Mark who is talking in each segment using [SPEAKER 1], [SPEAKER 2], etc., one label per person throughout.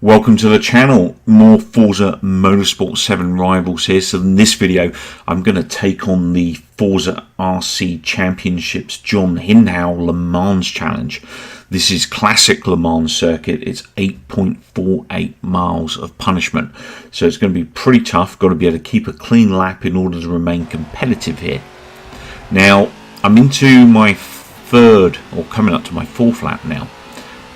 [SPEAKER 1] Welcome to the channel, more Forza Motorsport 7 rivals here. So in this video I'm going to take on the Forza RC Championships John HINDHAUGH Le Mans Challenge. This is classic Le Mans circuit. It's 8.48 miles of punishment, so it's going to be pretty tough. Got to be able to keep a clean lap in order to remain competitive here. Now I'm into my third, or coming up to my fourth lap now,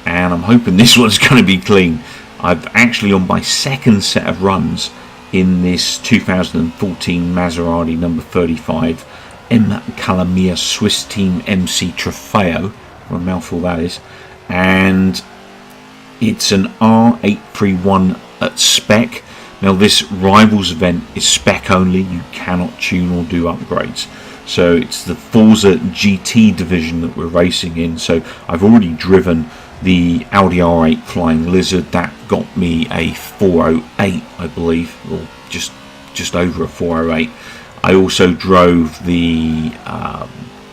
[SPEAKER 1] and I'm hoping this one's going to be clean. I've actually on my second set of runs in this 2014 Maserati number 35 M. Calamia Swiss Team MC Trofeo, what a mouthful that is, and it's an R831 at spec. Now this rivals event is spec only, you cannot tune or do upgrades. So it's the Forza GT division that we're racing in. So I've already driven the Audi R8 Flying Lizzard. That got me a 408, I believe, or just over a 408. I also drove the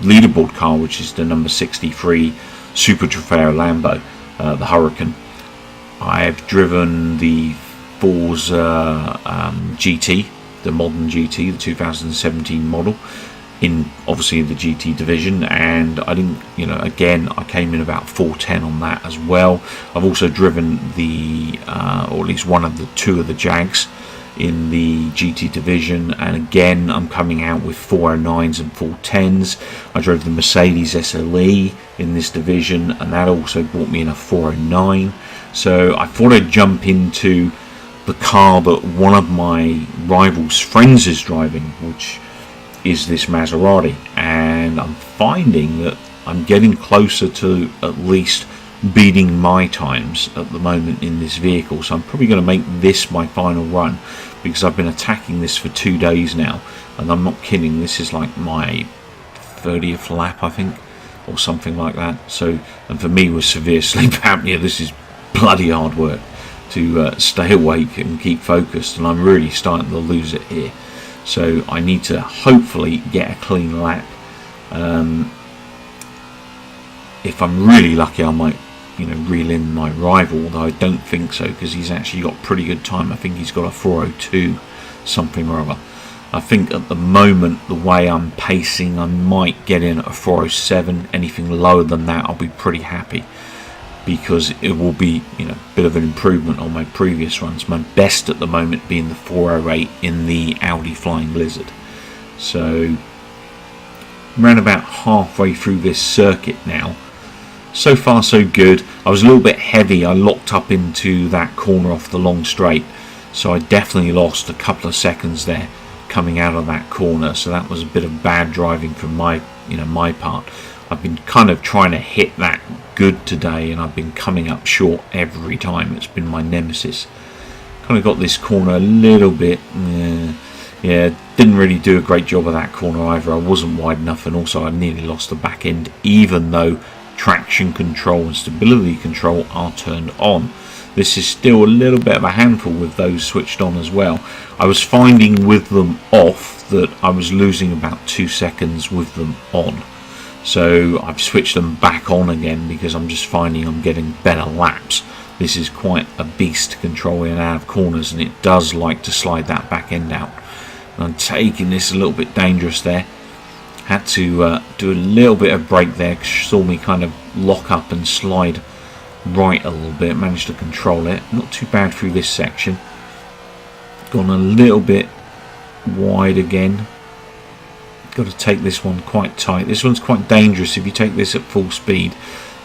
[SPEAKER 1] leaderboard car, which is the number 63 Super Trofeo Lambo, the Hurricane. I've driven the Forza GT, the modern GT, the 2017 model, in obviously the GT division, and I didn't, again I came in about 410 on that as well. I've also driven the or at least one of the two of the Jags in the GT division, and again I'm coming out with 409s and 410s. I drove the Mercedes SLE in this division, and that also brought me in a 409. So I thought I'd jump into the car that one of my rivals' friends is driving, which is this Maserati, and I'm finding that I'm getting closer to at least beating my times at the moment in this vehicle. So I'm probably going to make this my final run, because I've been attacking this for 2 days now, and I'm not kidding, this is like my 30th lap I think, or something like that. So, and for me with severe sleep apnea, this is bloody hard work to stay awake and keep focused, and I'm really starting to lose it here. So I need to hopefully get a clean lap. If I'm really lucky, I might, reel in my rival, although I don't think so, because he's actually got pretty good time. I think he's got a 402 something or other. I think at the moment, the way I'm pacing, I might get in at a 407. Anything lower than that, I'll be pretty happy, because it will be, a bit of an improvement on my previous runs. My best at the moment being the 408 in the Audi Flying Lizzard. So around about halfway through this circuit now. So far so good. I was a little bit heavy. I locked up into that corner off the long straight, so I definitely lost a couple of seconds there coming out of that corner. So that was a bit of bad driving from my part. I've been kind of trying to hit that good today, and I've been coming up short every time. It's been my nemesis. Kind of got this corner a little bit, yeah, didn't really do a great job of that corner either. I wasn't wide enough, and also I nearly lost the back end, even though traction control and stability control are turned on. This is still a little bit of a handful with those switched on as well. I was finding with them off that I was losing about 2 seconds with them on. So I've switched them back on again, because I'm just finding I'm getting better laps. This is quite a beast controlling out of corners, and it does like to slide that back end out. And I'm taking this a little bit dangerous there. Had to do a little bit of brake there, because you saw me kind of lock up and slide right a little bit. Managed to control it. Not too bad through this section. Gone a little bit wide again. Got to take this one quite tight. This one's quite dangerous. If you take this at full speed,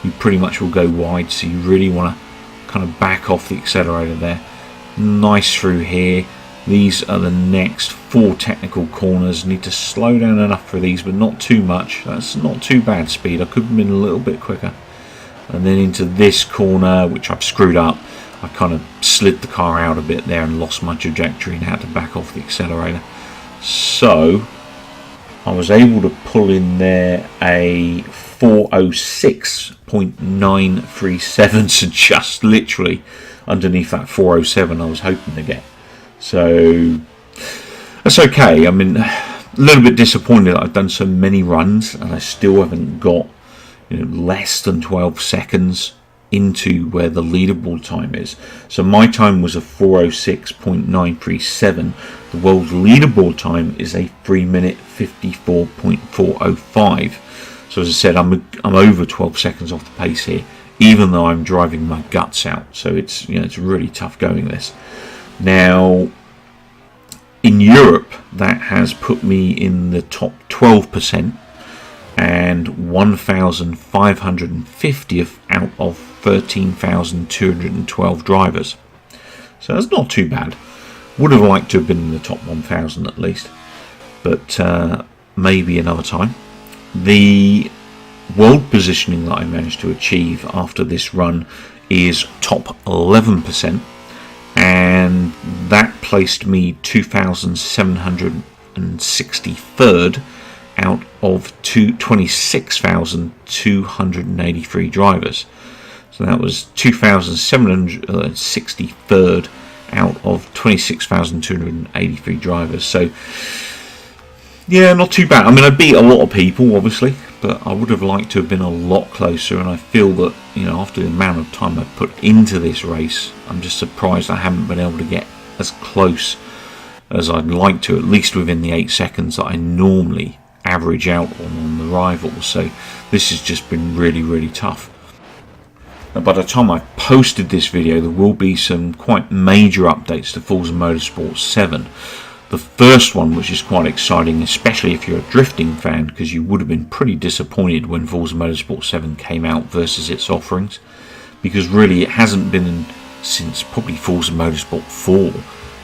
[SPEAKER 1] you pretty much will go wide, so you really want to kind of back off the accelerator there. Nice through here. These are the next 4 technical corners. Need to slow down enough for these, but not too much. That's not too bad speed. I could have been a little bit quicker. And then into this corner, which I've screwed up, I kind of slid the car out a bit there and lost my trajectory and had to back off the accelerator. So I was able to pull in there a 406.937, so just literally underneath that 407 I was hoping to get. So that's okay. I mean, a little bit disappointed that I've done so many runs and I still haven't got, less than 12 seconds into where the leaderboard time is. So my time was a 4:06.937. The world's leaderboard time is a 3 minute 54.405. So as I said, I'm over 12 seconds off the pace here, even though I'm driving my guts out. So it's it's really tough going this. Now in Europe, that has put me in the top 12% and 1,550th out of 13,212 drivers. So that's not too bad. Would have liked to have been in the top 1,000 at least, but maybe another time. The world positioning that I managed to achieve after this run is top 11%, and that placed me 2,763rd out of 26,283 drivers. So that was 2,763rd out of 26,283 drivers. So yeah, not too bad. I mean, I beat a lot of people, obviously, but I would have liked to have been a lot closer. And I feel that, after the amount of time I've put into this race, I'm just surprised I haven't been able to get as close as I'd like to, at least within the 8 seconds that I normally average out on the rivals. So this has just been really, really tough. Now, by the time I posted this video, there will be some quite major updates to Forza Motorsport 7. The first one, which is quite exciting, especially if you're a drifting fan, because you would have been pretty disappointed when Forza Motorsport 7 came out versus its offerings, because really it hasn't been since probably Forza Motorsport 4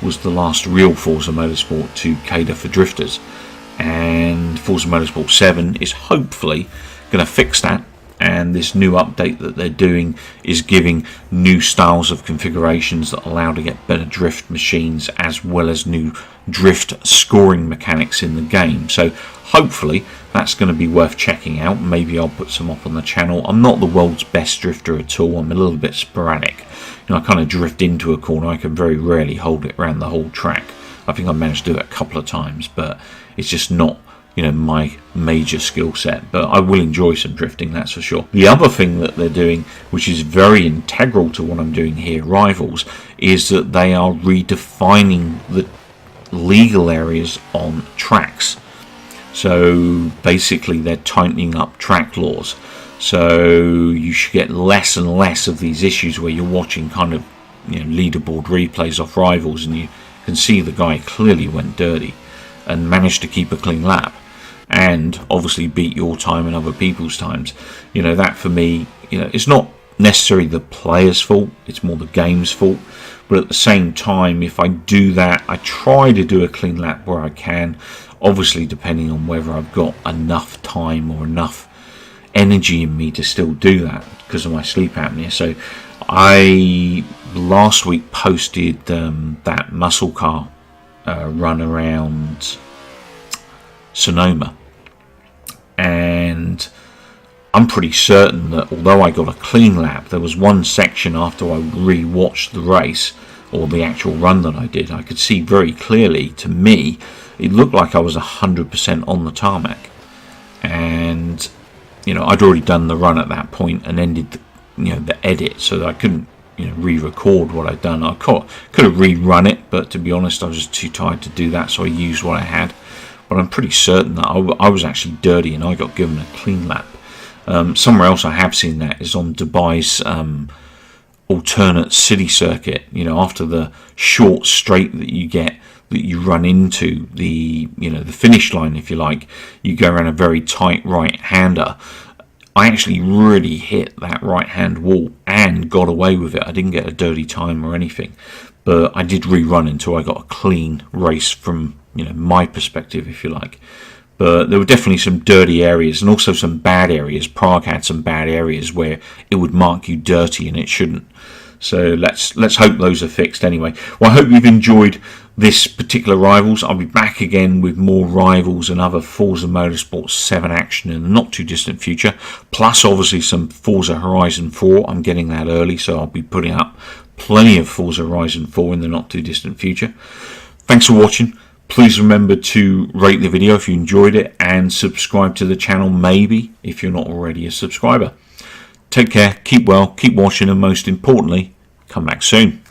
[SPEAKER 1] was the last real Forza Motorsport to cater for drifters, and Forza Motorsport 7 is hopefully going to fix that. And this new update that they're doing is giving new styles of configurations that allow to get better drift machines, as well as new drift scoring mechanics in the game. So hopefully that's going to be worth checking out. Maybe I'll put some up on the channel. I'm not the world's best drifter at all. I'm a little bit sporadic. I kind of drift into a corner. I can very rarely hold it around the whole track. I think I managed to do it a couple of times, but it's just not my major skill set. But I will enjoy some drifting, that's for sure. The other thing that they're doing, which is very integral to what I'm doing here, Rivals, is that they are redefining the legal areas on tracks. So basically they're tightening up track laws. So you should get less and less of these issues where you're watching kind of leaderboard replays off Rivals and you can see the guy clearly went dirty and managed to keep a clean lap, and obviously beat your time and other people's times. That for me, it's not necessarily the player's fault, it's more the game's fault. But at the same time, if I do that, I try to do a clean lap where I can, obviously depending on whether I've got enough time or enough energy in me to still do that because of my sleep apnea. So I last week posted that muscle car run around Sonoma, and I'm pretty certain that although I got a clean lap, there was one section after I re-watched the race or the actual run that I did, I could see very clearly, to me it looked like I was 100% on the tarmac, and I'd already done the run at that point and ended the edit, so that I couldn't re-record what I'd done. I could have rerun it, but to be honest I was just too tired to do that, so I used what I had. But I'm pretty certain that I was actually dirty and I got given a clean lap. Somewhere else I have seen that is on Dubai's alternate city circuit. After the short straight that you get, that you run into the the finish line, if you like, you go around a very tight right-hander. I actually really hit that right-hand wall and got away with it. I didn't get a dirty time or anything, but I did rerun until I got a clean race from my perspective, if you like. But there were definitely some dirty areas and also some bad areas. Prague had some bad areas where it would mark you dirty and it shouldn't. So let's hope those are fixed anyway. Well, I hope you've enjoyed this particular Rivals. I'll be back again with more Rivals and other Forza Motorsport 7 action in the not too distant future. Plus obviously some Forza Horizon 4. I'm getting that early, so I'll be putting up plenty of Forza Horizon 4 in the not too distant future. Thanks for watching. Please remember to rate the video if you enjoyed it and subscribe to the channel maybe if you're not already a subscriber. Take care, keep well, keep watching, and most importantly, come back soon.